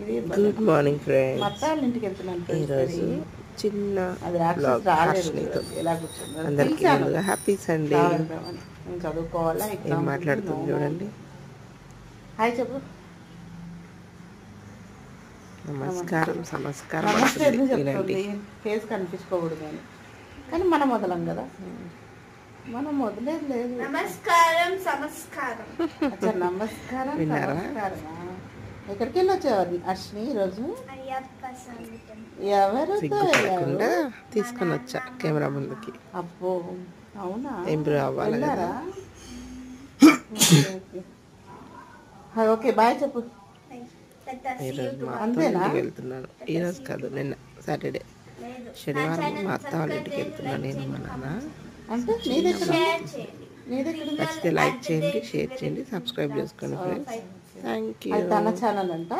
Good morning friends. మత్తాళ్ళ ఇంటికి వెళ్తున్నాను ఈరోజు చిన్న అది రాక్షసు రాలేదు ఎలా కూర్చుందో అందరికీ ముందుగా హ్యాపీ సండే. నేను చదువుకోవాలా ఏం మాట్లాడుతుంది చూడండి. హాయ్ చెప్పు. నమస్కారం సమస్కారం నమస్తే ఎందుకు చెప్తుంది, ఫేస్ కనిపించుకోకూడదు అని. కానీ మనం వదలం కదా, మనం వదిలేదు లేదు. నమస్కారం సమస్కారం. అచ్చా నమస్కారం విన్నారా? నమస్కారమా. ఎక్కడికి వెళ్ళొచ్చావు అశ్విని ఈరోజు? సిగ్గు పడకుండా తీసుకొని వచ్చా కెమెరా ముందుకి. అబ్బో అవునా, ఇంప్రూవ్ అవ్వాలి కదా. ఓకే బాయ్ చెప్పు. ఈరోజు మా అత్త ఇంటికి వెళ్తున్నాను. ఈరోజు కాదు, నిన్న సాటర్డే శనివారం మా అత్త వాళ్ళ ఇంటికి వెళ్తున్నాను నేను మా నాన్న. అంటే నీ దగ్గర నచ్చితే లైక్ చేయండి, షేర్ చేయండి, సబ్స్క్రైబ్ చేసుకోండి ఫ్రెండ్స్. Thank you. తన ఛానల్ అంట.